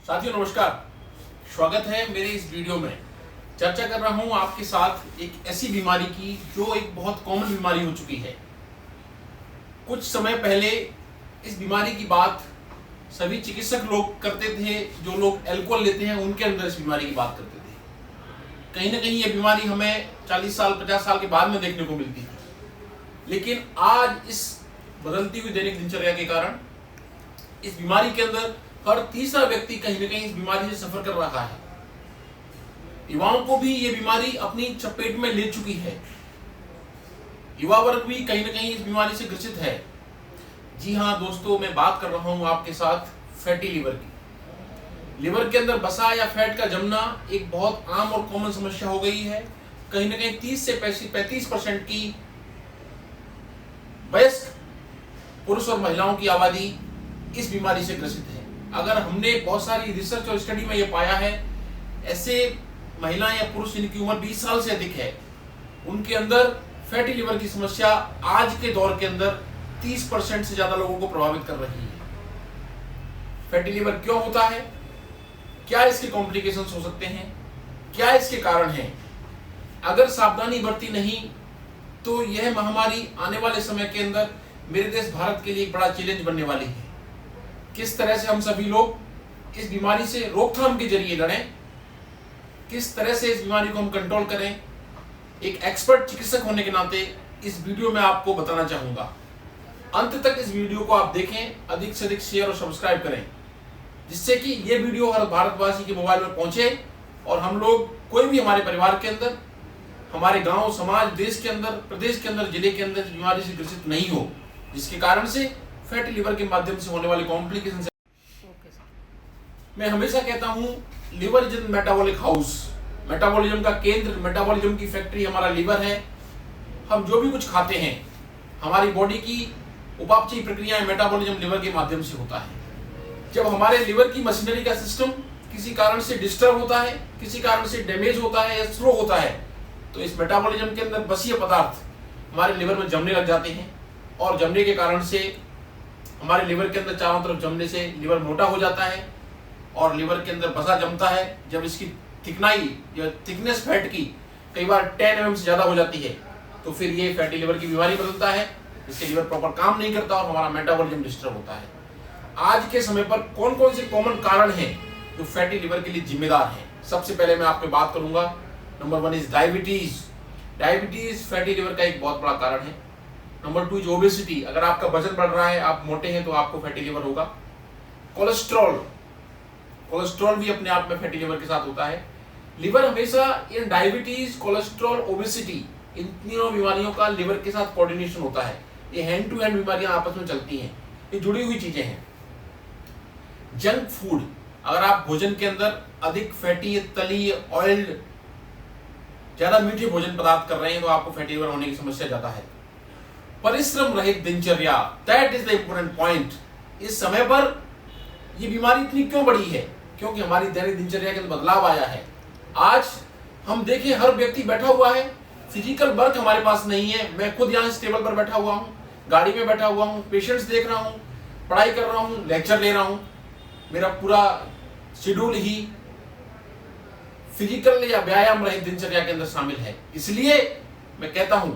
साथियों नमस्कार, स्वागत है मेरे इस वीडियो में। चर्चा कर रहा हूं आपके साथ एक ऐसी बीमारी की जो एक बहुत कॉमन बीमारी हो चुकी है। कुछ समय पहले इस बीमारी की बात सभी चिकित्सक लोग करते थे, जो लोग अल्कोहल लेते हैं उनके अंदर इस बीमारी की बात करते थे। कहीं ना कहीं ये बीमारी हमें 40 साल 50 साल के बाद में देखने को मिलती है, लेकिन आज इस बदलती हुई दैनिक दिनचर्या के कारण इस बीमारी के अंदर हर तीसरा व्यक्ति कहीं ना कहीं इस बीमारी से सफर कर रहा है। युवाओं को भी ये बीमारी अपनी चपेट में ले चुकी है। युवा वर्ग भी कहीं ना कहीं इस बीमारी से ग्रसित है। जी हाँ दोस्तों, मैं बात कर रहा हूं आपके साथ फैटी लिवर की। लिवर के अंदर वसा या फैट का जमना एक बहुत आम और कॉमन समस्या हो गई है। कहीं ना कहीं 30 से 35% की वयस्क पुरुष और महिलाओं की आबादी इस बीमारी से ग्रसित है। अगर हमने बहुत सारी रिसर्च और स्टडी में यह पाया है, ऐसे महिलाएं या पुरुष जिनकी उम्र 20 साल से अधिक है, उनके अंदर फैटी लिवर की समस्या आज के दौर के अंदर 30% से ज्यादा लोगों को प्रभावित कर रही है। फैटी लिवर क्यों होता है, क्या इसके कॉम्प्लिकेशंस हो सकते हैं, क्या इसके कारण हैं? अगर सावधानी बरती नहीं तो यह महामारी आने वाले समय के अंदर मेरे देश भारत के लिए एक बड़ा चैलेंज बनने वाली है। किस तरह से हम सभी लोग इस बीमारी से रोकथाम के जरिए लड़ें, किस तरह से इस बीमारी को हम कंट्रोल करें, एक एक्सपर्ट चिकित्सक होने के नाते इस वीडियो में आपको बताना चाहूंगा। अंत तक इस वीडियो को आप देखें, अधिक से अधिक शेयर और सब्सक्राइब करें, जिससे कि ये वीडियो हर भारतवासी के मोबाइल में पहुंचे और हम लोग कोई भी हमारे परिवार के अंदर, हमारे गांव समाज, देश के अंदर, प्रदेश के अंदर, जिले के अंदर इस बीमारी से ग्रसित नहीं हो, जिसके कारण से फैटी लिवर के माध्यम से होने वाले कॉम्प्लिकेशन से। मैं हमेशा कहता हूं, liver is the metabolic house. Metabolism का केंद्र, मेटाबॉलिज्म की फैक्ट्री हमारा लिवर है। हम जो भी कुछ खाते हैं, हमारी बॉडी की उपापचयी प्रक्रियाएं मेटाबॉलिज्म लिवर के माध्यम से होता है। जब हमारे लिवर की मशीनरी का सिस्टम किसी कारण से डिस्टर्ब होता है, किसी कारण से डैमेज होता है या स्लो होता है, तो इस मेटाबॉलिज्म के अंदर बसीय पदार्थ हमारे लिवर में जमने लग जाते हैं, और जमने के कारण से हमारे लिवर के अंदर चारों तरफ जमने से लिवर मोटा हो जाता है और लिवर के अंदर वसा जमता है। जब इसकी थिकनाई या थिकनेस फैट की कई बार 10 mm से ज्यादा हो जाती है, तो फिर ये फैटी लिवर की बीमारी बदलता है, जिससे लिवर प्रॉपर काम नहीं करता और हमारा मेटाबॉलिज्म डिस्टर्ब होता है। आज के समय पर कौन कौन से कॉमन कारण हैं जो फैटी लिवर के लिए जिम्मेदार हैं? सबसे पहले मैं आपको बात करूंगा, number 1 is diabetes. Diabetes fatty liver का एक बहुत बड़ा कारण है। Number 2 is obesity. अगर आपका वजन बढ़ रहा है, आप मोटे हैं, तो आपको फैटी लिवर होगा। कोलेस्ट्रॉल, कोलेस्ट्रॉल भी अपने आप में फैटी लिवर के साथ होता है। लिवर हमेशा इन डायबिटीज, कोलेस्ट्रॉल, ओबेसिटी, इन तीनों बीमारियों का लिवर के साथ कोऑर्डिनेशन होता है। ये हैंड टू हैंड बीमारियां आपस में चलती हैं, ये जुड़ी हुई चीजें हैं। जंक फूड, अगर आप भोजन के अंदर अधिक फैटी, तली, ऑयल्ड, ज्यादा मीठे भोजन पदार्थ कर रहे हैं, तो आपको फैटी लिवर होने की समस्या ज्यादा है। परिश्रम रहित दिनचर्या, that is the important point. इस समय पर यह बीमारी इतनी क्यों बढ़ी है? क्योंकि हमारी दैनिक दिनचर्या के अंदर बदलाव आया है। आज हम देखें, हर व्यक्ति बैठा हुआ है, फिजिकल वर्क हमारे पास नहीं है। मैं खुद यहाँ इस टेबल पर बैठा हुआ हूँ, गाड़ी में बैठा हुआ हूँ, पेशेंट्स देख रहा हूँ, पढ़ाई कर रहा हूँ, लेक्चर ले रहा हूँ। मेरा पूरा शेड्यूल ही फिजिकल या व्यायाम रहित दिनचर्या के अंदर शामिल है। इसलिए मैं कहता हूं,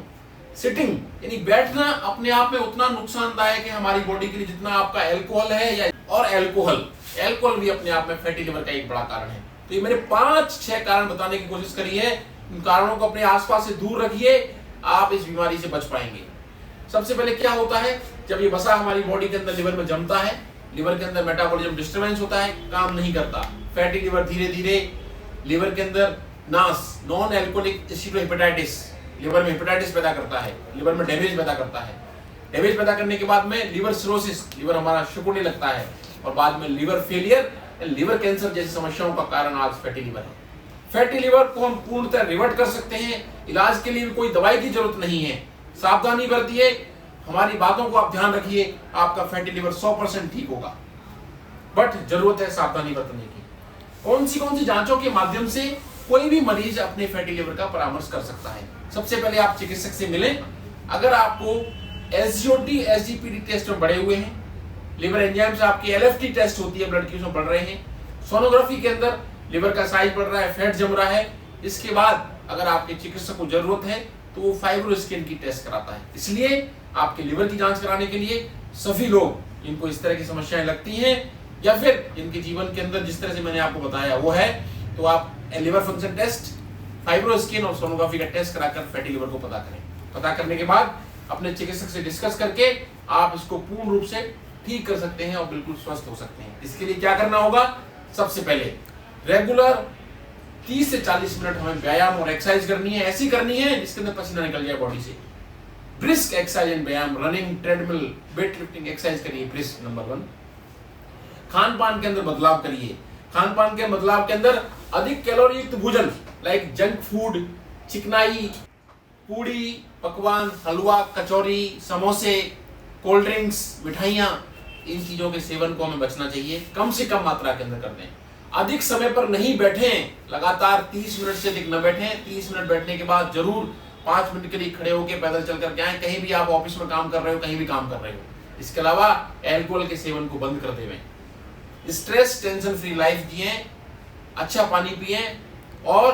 सिटिंग यानी बैठना अपने आप में उतना नुकसानदायक है हमारी बॉडी के लिए जितना आपका अल्कोहल है, या और अल्कोहल भी अपने आप में फैटी लिवर का एक बड़ा कारण है। तो ये मैंने 5-6 कारण बताने की कोशिश करी है। इन कारणों को अपने आसपास से दूर रखिए, आप इस बीमारी से बच पाएंगे। सबसे पहले क्या होता है, जब ये वसा हमारी बॉडी के अंदर लिवर में जमता है, लिवर के अंदर मेटाबॉलिज्म डिस्टर्बेंस होता है, काम नहीं करता। फैटी लिवर धीरे धीरे लिवर के अंदर नास, नॉन एल्कोहलिक स्टीरोहेपेटाइटिस, लिवर में हेपेटाइटिस पैदा करता है, लिवर में डैमेज पैदा करता है। डैमेज पैदा करने के बाद में लिवर सिरोसिस, लिवर हमारा सिकुड़ने लगता है, और बाद में लिवर फेलियर, लिवर कैंसर जैसी समस्याओं का कारण आज फैटी लिवर है। फैटी लिवर को हम पूर्णतः रिवर्ट कर सकते हैं। इलाज के लिए भी कोई दवाई की जरूरत नहीं है। सावधानी बरतिए, हमारी बातों को आप ध्यान रखिए, आपका फैटी लिवर 100% ठीक होगा। बट जरूरत है सावधानी बरतने की। कौन सी जांचों के माध्यम से कोई भी मरीज अपने फैटी लिवर का परामर्श कर सकता है? सबसे पहले आप चिकित्सक से मिलें। अगर आपको SGOT, SGPT टेस्ट में बढ़े हुए हैं, लिवर एंजाइम्स आपकी LFT टेस्ट होती है, ब्लड की उसमें बढ़ रहे हैं, सोनोग्राफी के अंदर लिवर का साइज बढ़ रहा है, फैट जम रहा है, इसके बाद अगर आपके चिकित्सक को जरूरत है तो वो फाइब्रोस्कैन की टेस्ट कराता है। इसलिए आपके लिवर की जांच कराने के लिए सभी लोग इनको इस तरह की समस्याएं लगती हैं या फिर इनके जीवन के अंदर जिस तरह से मैंने आपको बताया वो है, तो आप लिवर फंक्शन टेस्ट, फाइब्रोस्कैन और सोनोग्राफी का टेस्ट कराकर फैटी लिवर को पता करें। पता करने के बाद अपने चिकित्सक से डिस्कस करके आप इसको पूर्ण रूप से ठीक कर सकते हैं और बिल्कुल स्वस्थ हो सकते हैं। इसके लिए क्या करना होगा? सबसे पहले रेगुलर 30 से 40 मिनट हमें व्यायाम और एक्सरसाइज करनी है, ऐसी करनी है जिसके अंदर पसीना निकल जाए बॉडी से। ब्रिस्क एक्सरसाइज एंड व्यायाम, running, treadmill, weight lifting exercise करिए, ब्रिस्क नंबर 1। खान पान के अंदर बदलाव करिए। खान पान के बदलाव के अंदर अधिक कैलोरी युक्त भोजन लाइक जंक फूड, चिकनाई, पूड़ी, पकवान, हलवा, कचौरी, समोसे, कोल्ड ड्रिंक्स, मिठाइयाँ, इन चीजों के सेवन को हमें बचना चाहिए। कम से कम मात्रा के अंदर कर दें। अधिक समय पर नहीं बैठें, लगातार 30 मिनट से अधिक न बैठें। 30 मिनट बैठने के बाद जरूर 5 मिनट के लिए खड़े होकर पैदल चल कर के आए, कहीं भी आप ऑफिस में काम कर रहे हो, कहीं भी काम कर रहे हो। इसके अलावा अल्कोहल के सेवन को बंद कर देवें। स्ट्रेस टेंशन फ्री लाइफ जिए, अच्छा पानी पिए और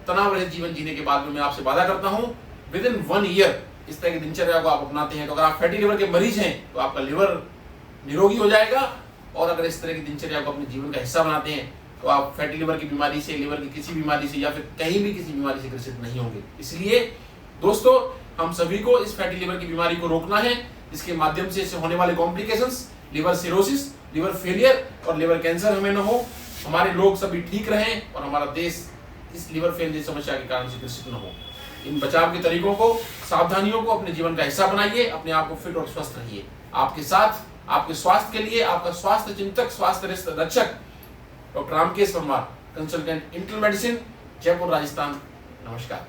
तनाव रहित जीवन जीने के बाद में मैं आपसे वादा करता हूं विद इन 1 ईयर इस तरह की दिनचर्या को आप अपनाते हैं तो अगर आप फैटी लिवर के मरीज हैं तो आपका लिवर निरोगी हो जाएगा। और अगर इस तरह की दिनचर्या को अपने जीवन का हिस्सा बनाते हैं तो आप फैटी लिवर की बीमारी से, लिवर की किसी बीमारी से या फिर कहीं भी किसी बीमारी से ग्रसित नहीं होंगे। इसलिए दोस्तों, हम सभी को इस फैटी लिवर की बीमारी को रोकना है, जिसके माध्यम से इससे होने वाले complications, liver cirrhosis, liver failure और लिवर कैंसर हमें न हो, हमारे लोग सभी ठीक रहें और हमारा देश इस लिवर फेल जैसी समस्या के कारण से ग्रसित न हो। इन बचाव के तरीकों को, सावधानियों को अपने जीवन का हिस्सा बनाइए, अपने आप को फिट और स्वस्थ रखिए। आपके साथ आपके स्वास्थ्य के लिए आपका स्वास्थ्य चिंतक, स्वास्थ्य रक्षक doctor Ramkesh Parmar, consultant Intel medicine, Jaipur, Rajasthan. नमस्कार।